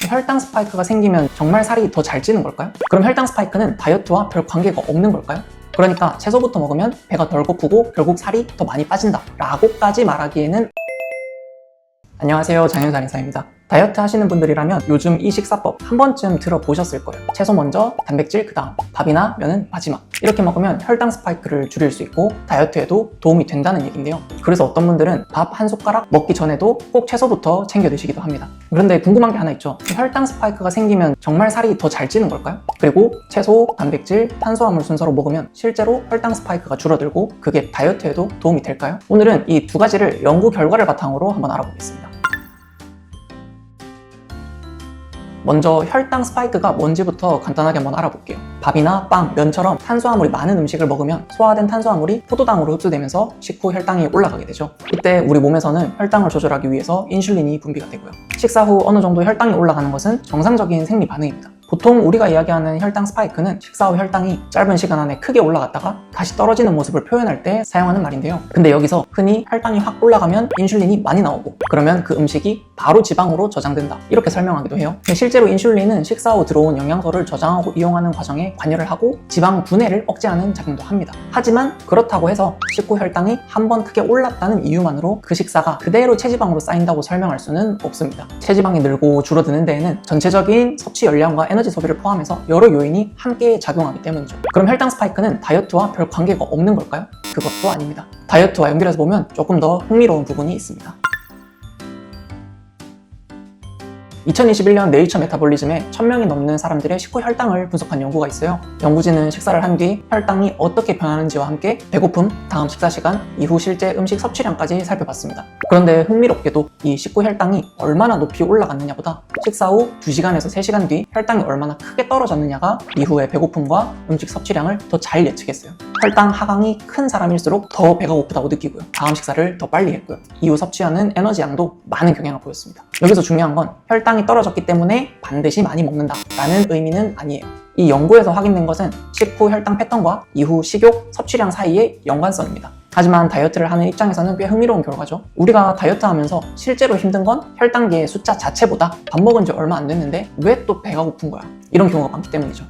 혈당 스파이크가 생기면 정말 살이 더 잘 찌는 걸까요? 그럼 혈당 스파이크는 다이어트와 별 관계가 없는 걸까요? 그러니까 채소부터 먹으면 배가 덜 고프고 결국 살이 더 많이 빠진다 라고까지 말하기에는. 안녕하세요, 장윤살인사입니다. 다이어트 하시는 분들이라면 요즘 이 식사법 한 번쯤 들어보셨을 거예요. 채소 먼저, 단백질 그 다음, 밥이나 면은 마지막. 이렇게 먹으면 혈당 스파이크를 줄일 수 있고 다이어트에도 도움이 된다는 얘기인데요. 그래서 어떤 분들은 밥 한 숟가락 먹기 전에도 꼭 채소부터 챙겨 드시기도 합니다. 그런데 궁금한 게 하나 있죠. 혈당 스파이크가 생기면 정말 살이 더 잘 찌는 걸까요? 그리고 채소, 단백질, 탄수화물 순서로 먹으면 실제로 혈당 스파이크가 줄어들고 그게 다이어트에도 도움이 될까요? 오늘은 이 두 가지를 연구 결과를 바탕으로 한번 알아보겠습니다. 먼저 혈당 스파이크가 뭔지부터 간단하게 한번 알아볼게요. 밥이나 빵, 면처럼 탄수화물이 많은 음식을 먹으면 소화된 탄수화물이 포도당으로 흡수되면서 식후 혈당이 올라가게 되죠. 이때 우리 몸에서는 혈당을 조절하기 위해서 인슐린이 분비가 되고요. 식사 후 어느 정도 혈당이 올라가는 것은 정상적인 생리 반응입니다. 보통 우리가 이야기하는 혈당 스파이크는 식사 후 혈당이 짧은 시간 안에 크게 올라갔다가 다시 떨어지는 모습을 표현할 때 사용하는 말인데요. 근데 여기서 흔히 혈당이 확 올라가면 인슐린이 많이 나오고 그러면 그 음식이 바로 지방으로 저장된다 이렇게 설명하기도 해요. 근데 실제로 인슐린은 식사 후 들어온 영양소를 저장하고 이용하는 과정에 관여를 하고 지방 분해를 억제하는 작용도 합니다. 하지만 그렇다고 해서 식후 혈당이 한번 크게 올랐다는 이유만으로 그 식사가 그대로 체지방으로 쌓인다고 설명할 수는 없습니다. 체지방이 늘고 줄어드는 데에는 전체적인 섭취 열량과 에너지 소비를 포함해서 여러 요인이 함께 작용하기 때문이죠. 그럼 혈당 스파이크는 다이어트와 별 관계가 없는 걸까요? 그것도 아닙니다. 다이어트와 연결해서 보면 조금 더 흥미로운 부분이 있습니다. 2021년 네이처 메타볼리즘에 1000명이 넘는 사람들의 식후 혈당을 분석한 연구가 있어요. 연구진은 식사를 한 뒤 혈당이 어떻게 변하는지와 함께 배고픔, 다음 식사 시간, 이후 실제 음식 섭취량까지 살펴봤습니다. 그런데 흥미롭게도 이 식후 혈당이 얼마나 높이 올라갔느냐보다 식사 후 2시간에서 3시간 뒤 혈당이 얼마나 크게 떨어졌느냐가 이후의 배고픔과 음식 섭취량을 더 잘 예측했어요. 혈당 하강이 큰 사람일수록 더 배가 고프다고 느끼고요. 다음 식사를 더 빨리 했고요. 이후 섭취하는 에너지 양도 많은 경향을 보였습니다. 여기서 중요한 건 혈당이 떨어졌기 때문에 반드시 많이 먹는다 라는 의미는 아니에요. 이 연구에서 확인된 것은 식후 혈당 패턴과 이후 식욕, 섭취량 사이의 연관성입니다. 하지만 다이어트를 하는 입장에서는 꽤 흥미로운 결과죠. 우리가 다이어트 하면서 실제로 힘든 건 혈당계의 숫자 자체보다 밥 먹은 지 얼마 안 됐는데 왜 또 배가 고픈 거야? 이런 경우가 많기 때문이죠.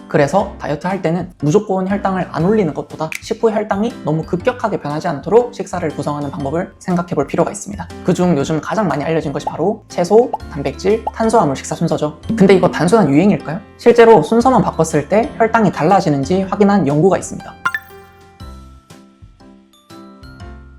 그래서 다이어트 할 때는 무조건 혈당을 안 올리는 것보다 식후 혈당이 너무 급격하게 변하지 않도록 식사를 구성하는 방법을 생각해 볼 필요가 있습니다. 그중 요즘 가장 많이 알려진 것이 바로 채소, 단백질, 탄수화물 식사 순서죠. 근데 이거 단순한 유행일까요? 실제로 순서만 바꿨을 때 혈당이 달라지는지 확인한 연구가 있습니다.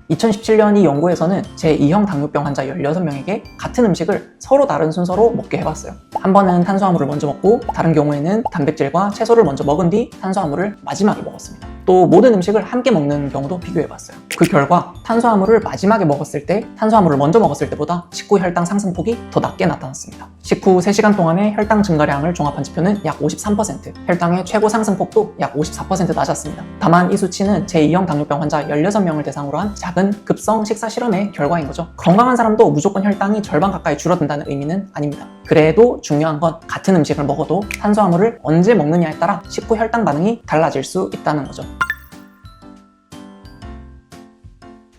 2017년 이 연구에서는 제2형 당뇨병 환자 16명에게 같은 음식을 서로 다른 순서로 먹게 해봤어요. 한 번은 탄수화물을 먼저 먹고 다른 경우에는 단백질과 채소를 먼저 먹은 뒤 탄수화물을 마지막에 먹었습니다. 또 모든 음식을 함께 먹는 경우도 비교해봤어요. 그 결과 탄수화물을 마지막에 먹었을 때 탄수화물을 먼저 먹었을 때보다 식후 혈당 상승폭이 더 낮게 나타났습니다. 식후 3시간 동안의 혈당 증가량을 종합한 지표는 약 53%, 혈당의 최고 상승폭도 약 54% 낮았습니다. 다만 이 수치는 제2형 당뇨병 환자 16명을 대상으로 한 작은 급성 식사 실험의 결과인 거죠. 건강한 사람도 무조건 혈당이 절반 가까이 줄어든다는 의미는 아닙니다. 그래도 중요한 건 같은 음식을 먹어도 탄수화물을 언제 먹느냐에 따라 식후 혈당 반응이 달라질 수 있다는 거죠.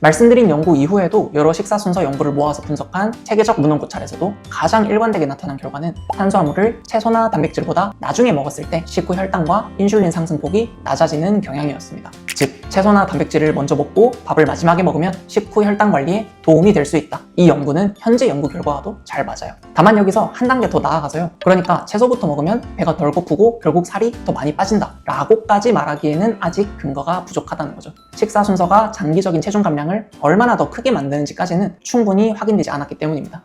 말씀드린 연구 이후에도 여러 식사 순서 연구를 모아서 분석한 체계적 문헌고찰에서도 가장 일관되게 나타난 결과는 탄수화물을 채소나 단백질보다 나중에 먹었을 때 식후 혈당과 인슐린 상승폭이 낮아지는 경향이었습니다. 즉, 채소나 단백질을 먼저 먹고 밥을 마지막에 먹으면 식후 혈당 관리에 도움이 될 수 있다. 이 연구는 현재 연구 결과와도 잘 맞아요. 다만 여기서 한 단계 더 나아가서요. 그러니까 채소부터 먹으면 배가 덜 고프고 결국 살이 더 많이 빠진다 라고까지 말하기에는 아직 근거가 부족하다는 거죠. 식사 순서가 장기적인 체중 감량을 얼마나 더 크게 만드는지까지는 충분히 확인되지 않았기 때문입니다.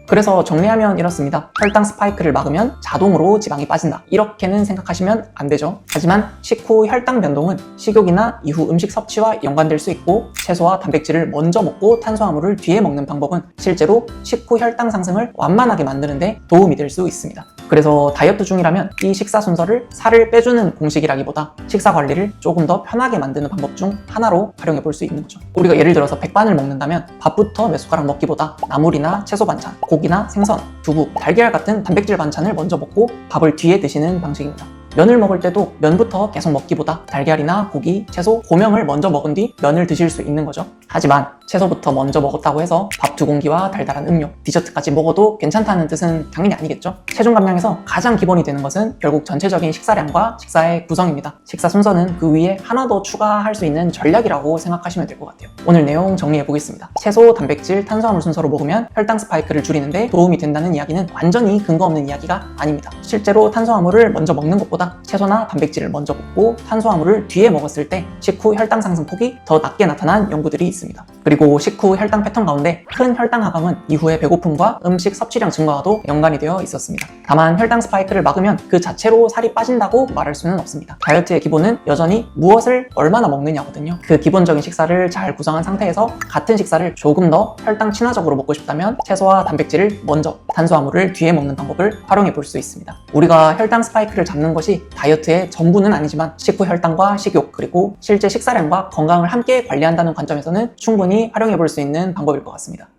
그래서 정리하면 이렇습니다. 혈당 스파이크를 막으면 자동으로 지방이 빠진다. 이렇게는 생각하시면 안 되죠. 하지만 식후 혈당 변동은 식욕이나 이후 음식 섭취와 연관될 수 있고 채소와 단백질을 먼저 먹고 탄수화물을 뒤에 먹는 방법은 실제로 식후 혈당 상승을 완만하게 만드는 데 도움이 될 수 있습니다. 그래서 다이어트 중이라면 이 식사 순서를 살을 빼주는 공식이라기보다 식사 관리를 조금 더 편하게 만드는 방법 중 하나로 활용해 볼 수 있는 거죠. 우리가 예를 들어서 백반을 먹는다면 밥부터 몇 숟가락 먹기보다 나물이나 채소 반찬, 고기나 생선, 두부, 달걀 같은 단백질 반찬을 먼저 먹고 밥을 뒤에 드시는 방식입니다. 면을 먹을 때도 면부터 계속 먹기보다 달걀이나 고기, 채소, 고명을 먼저 먹은 뒤 면을 드실 수 있는 거죠. 하지만 채소부터 먼저 먹었다고 해서 밥 2공기와 달달한 음료, 디저트까지 먹어도 괜찮다는 뜻은 당연히 아니겠죠? 체중 감량에서 가장 기본이 되는 것은 결국 전체적인 식사량과 식사의 구성입니다. 식사 순서는 그 위에 하나 더 추가할 수 있는 전략이라고 생각하시면 될 것 같아요. 오늘 내용 정리해 보겠습니다. 채소, 단백질, 탄수화물 순서로 먹으면 혈당 스파이크를 줄이는데 도움이 된다는 이야기는 완전히 근거 없는 이야기가 아닙니다. 실제로 탄수화물을 먼저 먹는 것보다 채소나 단백질을 먼저 먹고 탄수화물을 뒤에 먹었을 때 식후 혈당 상승폭이 더 낮게 나타난 연구들이 있습니다. 그리고 식후 혈당 패턴 가운데 큰 혈당 하강은 이후의 배고픔과 음식 섭취량 증가와도 연관이 되어 있었습니다. 다만 혈당 스파이크를 막으면 그 자체로 살이 빠진다고 말할 수는 없습니다. 다이어트의 기본은 여전히 무엇을 얼마나 먹느냐거든요. 그 기본적인 식사를 잘 구성한 상태에서 같은 식사를 조금 더 혈당 친화적으로 먹고 싶다면 채소와 단백질을 먼저, 탄수화물을 뒤에 먹는 방법을 활용해 볼 수 있습니다. 우리가 혈당 스파이크를 잡는 것이 다이어트의 전부는 아니지만 식후 혈당과 식욕, 그리고 실제 식사량과 건강을 함께 관리한다는 관점에서는 충분히 활용해 볼 수 있는 방법일 것 같습니다.